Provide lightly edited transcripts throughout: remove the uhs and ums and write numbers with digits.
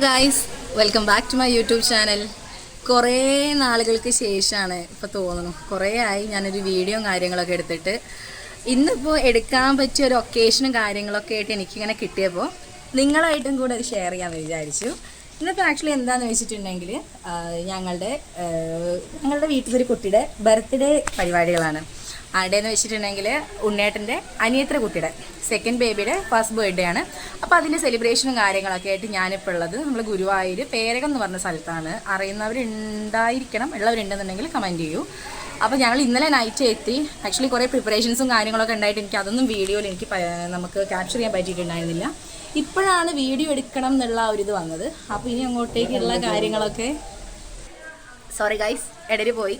Guys, welcome back to my YouTube channel. കുറേ നാളുകൾക്ക് ശേഷമാണ് ഇപ്പോൾ തോന്നുന്നു, കുറേ ആയി ഞാനൊരു വീഡിയോ കാര്യങ്ങളൊക്കെ എടുത്തിട്ട്. ഇന്നിപ്പോൾ എടുക്കാൻ പറ്റിയ ഒരു ഒക്കേഷനും കാര്യങ്ങളൊക്കെ ആയിട്ട് എനിക്കിങ്ങനെ കിട്ടിയപ്പോൾ നിങ്ങളായിട്ടും കൂടെ അത് ഷെയർ ചെയ്യാമെന്ന് വിചാരിച്ചു. ഇന്നിപ്പോൾ ആക്ച്വലി എന്താണെന്ന് വെച്ചിട്ടുണ്ടെങ്കിൽ ഞങ്ങളുടെ വീട്ടിലൊരു കുട്ടിയുടെ ബർത്ത്ഡേ പരിപാടികളാണ്. ആരുടെയെന്ന് വെച്ചിട്ടുണ്ടെങ്കിൽ ഉണ്ണേട്ടൻ്റെ അനിയത്ര കുട്ടിയുടെ സെക്കൻഡ് ബേബിയുടെ ഫസ്റ്റ് ബർത്ത്ഡേ ആണ്. അപ്പോൾ അതിൻ്റെ സെലിബ്രേഷനും കാര്യങ്ങളൊക്കെ ആയിട്ട് ഞാനിപ്പോൾ ഉള്ളത് നമ്മൾ ഗുരുവായൂർ പേരകം എന്ന് പറഞ്ഞ സ്ഥലത്താണ്. അറിയുന്നവരുണ്ടായിരിക്കണം, ഉള്ളവരുണ്ടെന്നുണ്ടെങ്കിൽ കമൻറ്റ് ചെയ്യൂ. അപ്പോൾ ഞങ്ങൾ ഇന്നലെ നൈറ്റ് എത്തി. ആക്ച്വലി കുറേ പ്രിപ്പറേഷൻസും കാര്യങ്ങളൊക്കെ ഉണ്ടായിട്ട് എനിക്ക് അതൊന്നും വീഡിയോയിൽ നമുക്ക് ക്യാപ്ചർ ചെയ്യാൻ പറ്റിയിട്ടുണ്ടായിരുന്നില്ല. ഇപ്പോഴാണ് വീഡിയോ എടുക്കണം എന്നുള്ള ഒരിത് വന്നത്. അപ്പോൾ ഇനി അങ്ങോട്ടേക്കുള്ള കാര്യങ്ങളൊക്കെ സോറി ഗൈസ്, ഇടയിൽ പോയി.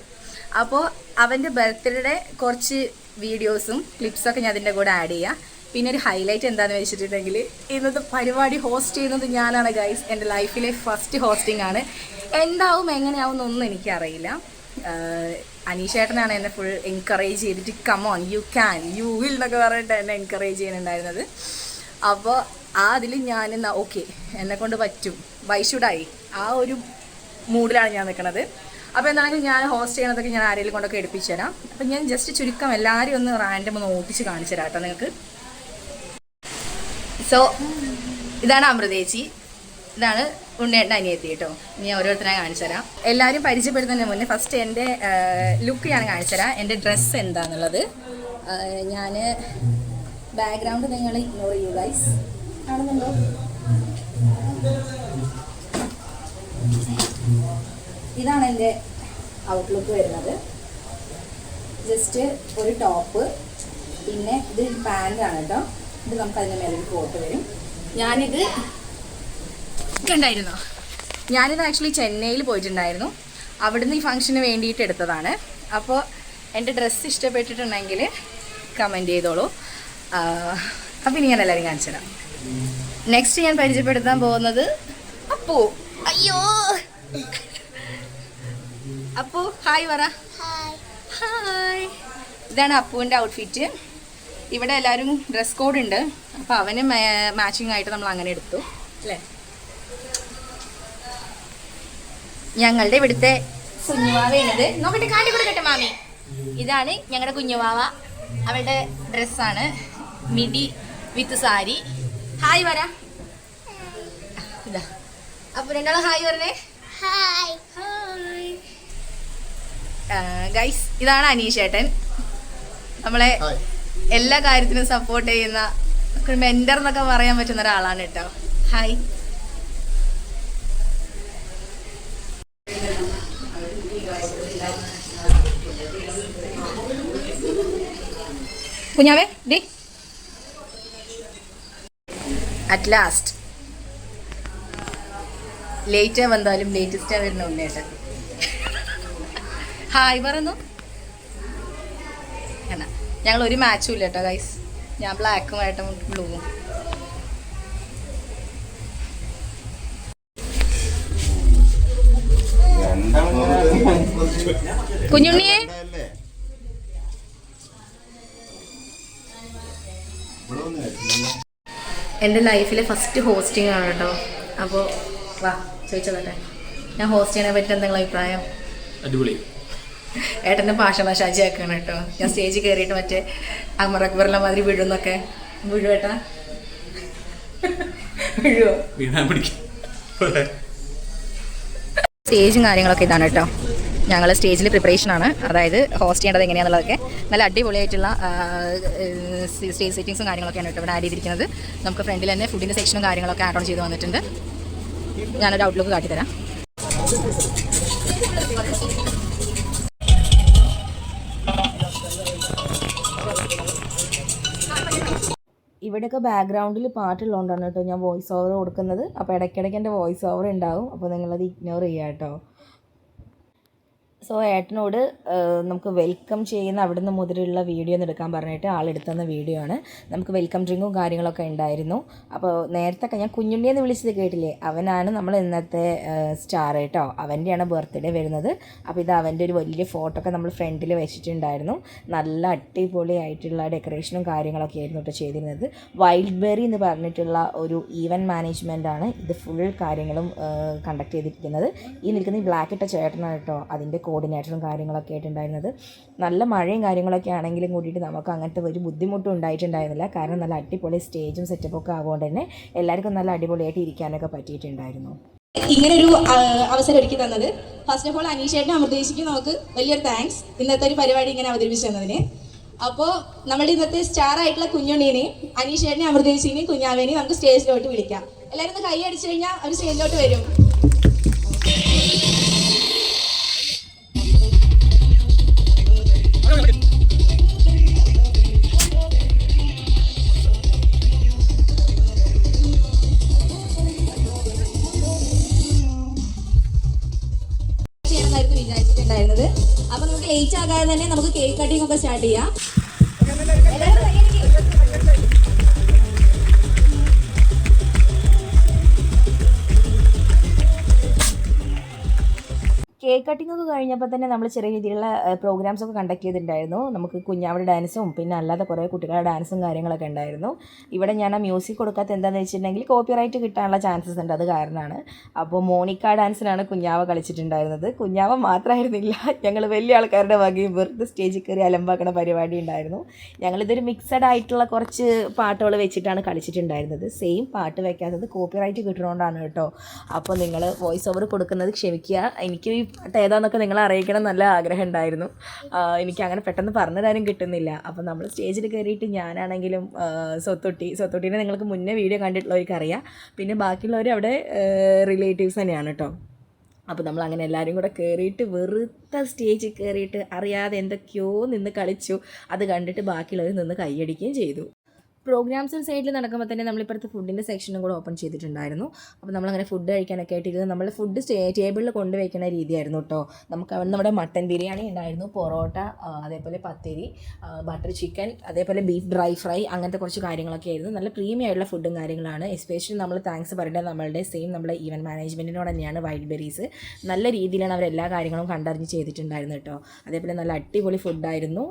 അപ്പോൾ അവൻ്റെ ബർത്ത്ഡേയുടെ കുറച്ച് വീഡിയോസും ക്ലിപ്സൊക്കെ ഞാൻ അതിൻ്റെ കൂടെ ആഡ് ചെയ്യാം. പിന്നെ ഒരു ഹൈലൈറ്റ് എന്താണെന്ന് വെച്ചിട്ടുണ്ടെങ്കിൽ ഇന്നത്തെ പരിപാടി ഹോസ്റ്റ് ചെയ്യുന്നത് ഞാനാണ് ഗൈസ്. എൻ്റെ ലൈഫിലെ ഫസ്റ്റ് ഹോസ്റ്റിംഗ് ആണ്. എന്താവും എങ്ങനെയാവും എന്നൊന്നും എനിക്കറിയില്ല. അനീഷേട്ടനാണ് എന്നെ ഫുൾ എൻകറേജ് ചെയ്തിട്ട് come on you can you will എന്നൊക്കെ പറഞ്ഞിട്ട് എന്നെ എൻകറേജ് ചെയ്യുന്നുണ്ടായിരുന്നത്. അപ്പോൾ അതിൽ ഞാൻ ഓക്കെ എന്നെക്കൊണ്ട് പറ്റും, വൈഷുഡായി ആ ഒരു മൂഡിലാണ് ഞാൻ നിൽക്കുന്നത്. അപ്പോൾ എന്താണെങ്കിലും ഞാൻ ഹോസ്റ്റ് ചെയ്യണതൊക്കെ ഞാൻ ആരെങ്കിലും കൊണ്ടൊക്കെ എടുപ്പിച്ചു തരാം. അപ്പം ഞാൻ ജസ്റ്റ് ചുരുക്കം എല്ലാവരും ഒന്ന് റാൻഡം ഒന്ന് ഓടിച്ച് കാണിച്ചു തരാം കേട്ടോ നിങ്ങൾക്ക്. സോ ഇതാണ് അമൃതേച്ചി, ഇതാണ് ഉണ്ണേട്ടൻ്റെ അനിയത്തി കേട്ടോ. ഇനി ഓരോരുത്തരായി കാണിച്ചു തരാം. എല്ലാവരും പരിചയപ്പെടുന്നതിന് മുന്നേ ഫസ്റ്റ് എൻ്റെ ലുക്ക് ഞാൻ കാണിച്ചു തരാം, എൻ്റെ ഡ്രസ്സ് എന്താണെന്നുള്ളത്. ഞാൻ ബാക്ക്ഗ്രൗണ്ട് നിങ്ങൾ ഇഗ്നോർ ചെയ്യൂ ഗൈസ്. കാണുന്നുണ്ടോ? ഇതാണ് എൻ്റെ ഔട്ട്ലുക്ക് വരുന്നത്. ജസ്റ്റ് ഒരു ടോപ്പ്, പിന്നെ ഇത് പാൻറ്റാണ് കേട്ടോ. ഇത് നമുക്ക് അതിൻ്റെ മേലെ ഒരു കോട്ട് വരും. ഞാനിത് കണ്ടായിരുന്നോ? ഞാനിത് ആക്ച്വലി ചെന്നൈയിൽ പോയിട്ടുണ്ടായിരുന്നു. അവിടുന്ന് ഈ ഫംഗ്ഷന് വേണ്ടിയിട്ട് എടുത്തതാണ്. അപ്പോൾ എൻ്റെ ഡ്രസ്സ് ഇഷ്ടപ്പെട്ടിട്ടുണ്ടെങ്കിൽ കമൻറ്റ് ചെയ്തോളൂ. അപ്പോൾ ഇനി ഞാൻ എല്ലാവരും കാണിച്ചു തരാം. നെക്സ്റ്റ് ഞാൻ പരിചയപ്പെടുത്താൻ പോകുന്നത് അപ്പു. അയ്യോ അപ്പു, ഹായ് പറ. ഹായ്. ഇതാണ് അപ്പുവിൻ്റെ ഔട്ട്ഫിറ്റ്. ഇവിടെ എല്ലാവരും ഡ്രസ് കോഡ് ഉണ്ട്. അപ്പോൾ അവന് മാച്ചിങ് ആയിട്ട് നമ്മൾ അങ്ങനെ എടുത്തു അല്ലേ. ഞങ്ങളുടെ ഇവിടുത്തെ കുഞ്ഞുവാവയാണിത്. നോക്കട്ടെ, കാട്ടി കൊടുക്കട്ടെ മാമി. ഇതാണ് ഞങ്ങളുടെ കുഞ്ഞുവാവ. അവളുടെ ഡ്രസ്സാണ്, മിഡി വിത്ത് സാരി. ഹായ് പറ. ഇതാ അപ്പോൾ രണ്ടാളും ഹായ് പറഞ്ഞേ. Hi hi guys. ഇതാണ് അനീഷേട്ടൻ, നമ്മളെ എല്ലാ കാര്യത്തിനും സപ്പോർട്ട് ചെയ്യുന്ന മെന്റർ എന്നൊക്കെ പറയാൻ പറ്റുന്ന ഒരാളാണ് കേട്ടോ. ഹായ്. കുഞ്ഞാവേ ഡി അറ്റ് ലാസ്റ്റ് ലേറ്റാ വന്നാലും ലേറ്റസ്റ്റാ വരുന്ന ഉണ്ണേട്ടൻ. ഹായ് പറഞ്ഞു. എന്നാ ഞങ്ങൾ ഒരു മാച്ചും ഇല്ല കേട്ടോ ഗൈസ്. ഞാൻ ബ്ലാക്കും ആയിട്ടും ബ്ലൂവും. കുഞ്ഞുണ്ണിയെ എൻ്റെ ലൈഫിലെ ഫസ്റ്റ് ഹോസ്റ്റിംഗ് ആണ് കേട്ടോ. അപ്പോൾ വാ ചോദിച്ചതല്ലേ, ഞാൻ ഹോസ്റ്റ് ചെയ്യാനെ പറ്റി എന്തെങ്കിലും അഭിപ്രായം? അടിപൊളി. ഏട്ടൻ്റെ ഭാഷണ ഷാജിയാക്കാണ് കേട്ടോ. ഞാൻ സ്റ്റേജിൽ കയറിയിട്ട് മറ്റേ അമർ അക്ബറിലെ മാതിരി വീഴുന്നൊക്കെ. വീഴുവേട്ടാ, വീഴുവോ? സ്റ്റേജും കാര്യങ്ങളൊക്കെ ഇതാണ് കേട്ടോ. ഞങ്ങൾ സ്റ്റേജിൽ പ്രിപ്പറേഷനാണ്, അതായത് ഹോസ്റ്റ് ചെയ്യേണ്ടത് എങ്ങനെയാണെന്നുള്ളതൊക്കെ. നല്ല അടിപൊളിയായിട്ടുള്ള സ്റ്റേജ് സെറ്റിങ്സും കാര്യങ്ങളൊക്കെയാണ് കേട്ടോ ഇവിടെ ആഡ് ചെയ്തിരിക്കുന്നത്. നമുക്ക് ഫ്രണ്ടിൽ തന്നെ ഫുഡിൻ്റെ സെക്ഷനും കാര്യങ്ങളൊക്കെ ആഡ് ഓൺ ചെയ്ത് വന്നിട്ടുണ്ട്. ഞാനൊരു ഔട്ട്ലുക്ക് കാട്ടിത്തരാം. ഇവിടെയൊക്കെ ബാക്ക്ഗ്രൗണ്ടിൽ പാട്ടുള്ളതുകൊണ്ടാണ് കേട്ടോ ഞാൻ വോയിസ് ഓവർ കൊടുക്കുന്നത്. അപ്പോൾ ഇടയ്ക്കിടയ്ക്ക് എൻ്റെ വോയിസ് ഓവർ ഉണ്ടാവും, അപ്പോൾ നിങ്ങളത് ഇഗ്നോർ ചെയ്യുക കേട്ടോ. സോ ഏട്ടനോട് നമുക്ക് വെൽക്കം ചെയ്യുന്ന അവിടെ നിന്ന് മുതലുള്ള വീഡിയോ ഒന്ന് എടുക്കാൻ പറഞ്ഞിട്ട് ആളെടുത്തുന്ന വീഡിയോ ആണ്. നമുക്ക് വെൽക്കം ഡ്രിങ്കും കാര്യങ്ങളൊക്കെ ഉണ്ടായിരുന്നു. അപ്പോൾ നേരത്തെ ഞാൻ കുഞ്ഞുണ്ണിയെന്ന് വിളിച്ചത് കേട്ടില്ലേ, അവനാണ് നമ്മൾ ഇന്നത്തെ സ്റ്റാർ കേട്ടോ. അവൻ്റെയാണ് ബർത്ത്ഡേ വരുന്നത്. അപ്പോൾ ഇത് അവൻ്റെ ഒരു വലിയ ഫോട്ടോ ഒക്കെ നമ്മൾ ഫ്രണ്ടിൽ വെച്ചിട്ടുണ്ടായിരുന്നു. നല്ല അടിപൊളിയായിട്ടുള്ള ഡെക്കറേഷനും കാര്യങ്ങളൊക്കെ ആയിരുന്നു കേട്ടോ ചെയ്തിരുന്നത്. വൈൽഡ് ബെറി എന്ന് പറഞ്ഞിട്ടുള്ള ഒരു ഈവൻറ്റ് മാനേജ്മെൻറ്റാണ് ഇത് ഫുൾ കാര്യങ്ങളും കണ്ടക്ട് ചെയ്തിരിക്കുന്നത്. ഈ നിൽക്കുന്ന ഈ ബ്ലാക്ക് ഇട്ട ചേട്ടനാണ് കേട്ടോ അതിൻ്റെ കോർഡിനേറ്ററും കാര്യങ്ങളൊക്കെ ആയിട്ടുണ്ടായിരുന്നത്. നല്ല മഴയും കാര്യങ്ങളൊക്കെ ആണെങ്കിലും കൂടിയിട്ട് നമുക്ക് അങ്ങനത്തെ ഒരു ബുദ്ധിമുട്ടും ഉണ്ടായിട്ടുണ്ടായിരുന്നില്ല. കാരണം നല്ല അടിപൊളി സ്റ്റേജും സെറ്റപ്പൊക്കെ ആകുകൊണ്ട് തന്നെ എല്ലാവർക്കും നല്ല അടിപൊളിയായിട്ട് ഇരിക്കാനൊക്കെ പറ്റിയിട്ടുണ്ടായിരുന്നു. ഇങ്ങനൊരു അവസരം ഒരുക്കി തന്നത് ഫസ്റ്റ് ഓഫ് ഓൾ അനീഷേട്ടനും അമൃതേശിക്കും നമുക്ക് വലിയൊരു താങ്ക്സ് ഇന്നത്തെ ഒരു പരിപാടി ഇങ്ങനെ അവതരിപ്പിച്ചു തന്നതിന്. അപ്പോൾ നമ്മുടെ ഇന്നത്തെ സ്റ്റാർ ആയിട്ടുള്ള കുഞ്ഞുണ്ണീനെയും അനീഷേട്ടനെയും അമൃതേശിനെയും കുഞ്ഞാവേനെയും നമുക്ക് സ്റ്റേജിലോട്ട് വിളിക്കാം. എല്ലാവരും ഒന്ന് കൈ അടിച്ചു കഴിഞ്ഞാൽ അവർ സ്റ്റേജിലോട്ട് വരും. വിചാരിച്ചിട്ടുണ്ടായിരുന്നത്. അപ്പൊ നമുക്ക് ലേറ്റ് ആകാതെ തന്നെ നമുക്ക് കേക്ക് കട്ടിംഗ് ഒക്കെ സ്റ്റാർട്ട് ചെയ്യാം. കേക്ക് കട്ടിംഗ് ഒക്കെ കഴിഞ്ഞപ്പോൾ തന്നെ നമ്മൾ ചെറിയ രീതിയിലുള്ള പ്രോഗ്രാംസ് ഒക്കെ കണ്ടക്ട് ചെയ്തിട്ടുണ്ടായിരുന്നു. നമുക്ക് കുഞ്ഞാവിടെ ഡാൻസും പിന്നെ അല്ലാതെ കുറേ കുട്ടികളുടെ ഡാൻസും കാര്യങ്ങളൊക്കെ ഉണ്ടായിരുന്നു. ഇവിടെ ഞാൻ ആ മ്യൂസിക് കൊടുക്കാത്ത എന്താണെന്ന് വെച്ചിട്ടുണ്ടെങ്കിൽ കോപ്പിറൈറ്റ് കിട്ടാനുള്ള ചാൻസസ് ഉണ്ട്, അത് കാരണമാണ്. അപ്പോൾ മോണിക്ക ഡാൻസിനാണ് കുഞ്ഞാവ കളിച്ചിട്ടുണ്ടായിരുന്നത്. കുഞ്ഞാവ മാത്രമായിരുന്നില്ല, ഞങ്ങൾ വലിയ ആൾക്കാരുടെ വകയും വെറുതെ സ്റ്റേജിൽ കയറി അലമ്പാക്കുന്ന പരിപാടി ഉണ്ടായിരുന്നു. ഞങ്ങളിതൊരു മിക്സഡ് ആയിട്ടുള്ള കുറച്ച് പാട്ടുകൾ വെച്ചിട്ടാണ് കളിച്ചിട്ടുണ്ടായിരുന്നത്. സെയിം പാട്ട് വയ്ക്കാത്തത് കോപ്പിറൈറ്റ് കിട്ടുന്നതുകൊണ്ടാണ് കേട്ടോ. അപ്പോൾ നിങ്ങൾ വോയിസ് ഓവർ കൊടുക്കുന്നത് ക്ഷമിക്കുക. എനിക്ക് ഈ പാട്ട് ഏതാണെന്നൊക്കെ നിങ്ങളെ അറിയിക്കണം നല്ല ആഗ്രഹം ഉണ്ടായിരുന്നു. എനിക്ക് അങ്ങനെ പെട്ടെന്ന് പറഞ്ഞു തരാനും കിട്ടുന്നില്ല. അപ്പോൾ നമ്മൾ സ്റ്റേജിൽ കയറിയിട്ട് ഞാനാണെങ്കിലും സ്വത്തൊട്ടീനെ നിങ്ങൾക്ക് മുന്നേ വീഡിയോ കണ്ടിട്ടുള്ളവർക്ക് അറിയാം. പിന്നെ ബാക്കിയുള്ളവർ അവിടെ റിലേറ്റീവ്സ് തന്നെയാണ് കേട്ടോ. അപ്പോൾ നമ്മൾ അങ്ങനെ എല്ലാവരും കൂടെ കയറിയിട്ട് വെറുതെ സ്റ്റേജിൽ കയറിയിട്ട് അറിയാതെ എന്തൊക്കെയോ നിന്ന് കളിച്ചു. അത് കണ്ടിട്ട് ബാക്കിയുള്ളവർ നിന്ന് കൈയടിക്കുകയും ചെയ്തു. പ്രോഗ്രാംസും സൈഡിൽ നടക്കുമ്പോൾ തന്നെ നമ്മളിപ്പോഴത്തെ ഫുഡിൻ്റെ സെക്ഷനും കൂടെ ഓപ്പൺ ചെയ്തിട്ടുണ്ടായിരുന്നു. അപ്പോൾ നമ്മളങ്ങനെ ഫുഡ് കഴിക്കാനൊക്കെ ആയിട്ടിരുന്നത് നമ്മൾ ഫുഡ് ടേബിളിൽ കൊണ്ടുവയ്ക്കുന്ന രീതിയായിരുന്നു കേട്ടോ. നമുക്ക് അവിടെ നമ്മുടെ മട്ടൻ ബിരിയാണി ഉണ്ടായിരുന്നു, പൊറോട്ട, അതേപോലെ പത്തിരി, ബട്ടർ ചിക്കൻ, അതേപോലെ ബീഫ് ഡ്രൈ ഫ്രൈ, അങ്ങനത്തെ കുറച്ച് കാര്യങ്ങളൊക്കെ ആയിരുന്നു. നല്ല പ്രീമിയം ആയിട്ടുള്ള ഫുഡും കാര്യങ്ങളാണ്. എസ്പെഷ്യലി നമ്മൾ താങ്ക്സ് പറയേണ്ടത് നമ്മളുടെ നമ്മുടെ ഈവൻറ്റ് മാനേജ്മെൻറ്റിനോട് തന്നെയാണ്. വൈൽഡ് ബെറീസ് നല്ല രീതിയിലാണ് അവരെല്ലാ കാര്യങ്ങളും കണ്ടറിഞ്ഞ് ചെയ്തിട്ടുണ്ടായിരുന്നു കേട്ടോ. അതേപോലെ നല്ല അടിപൊളി ഫുഡായിരുന്നു.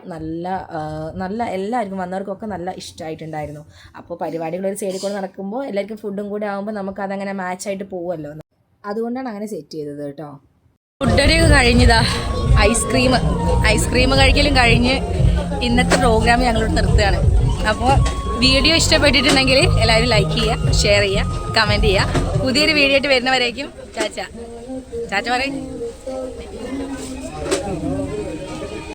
നല്ല എല്ലാവർക്കും വന്നവർക്കൊക്കെ നല്ല ഇഷ്ടമായിട്ടുണ്ടായിരുന്നു. അപ്പോൾ പരിപാടികൾ ഒരു സൈഡിൽ കൂടെ നടക്കുമ്പോൾ എല്ലാവർക്കും ഫുഡും കൂടെ ആകുമ്പോൾ നമുക്ക് അതങ്ങനെ മാച്ചായിട്ട് പോകുമല്ലോ, അതുകൊണ്ടാണ് അങ്ങനെ സെറ്റ് ചെയ്തത് കേട്ടോ. ഫുഡടിയൊക്കെ കഴിഞ്ഞതാ. ഐസ്ക്രീം കഴിക്കലും കഴിഞ്ഞ് ഇന്നത്തെ പ്രോഗ്രാം ഞങ്ങളോട് നിർത്തുകയാണ്. അപ്പോൾ വീഡിയോ ഇഷ്ടപ്പെട്ടിട്ടുണ്ടെങ്കിൽ എല്ലാവരും ലൈക്ക് ചെയ്യുക, ഷെയർ ചെയ്യുക, കമൻറ്റ് ചെയ്യുക. പുതിയൊരു വീഡിയോ ആയിട്ട് വരുന്നവരേക്കും ചാച്ച പറയും.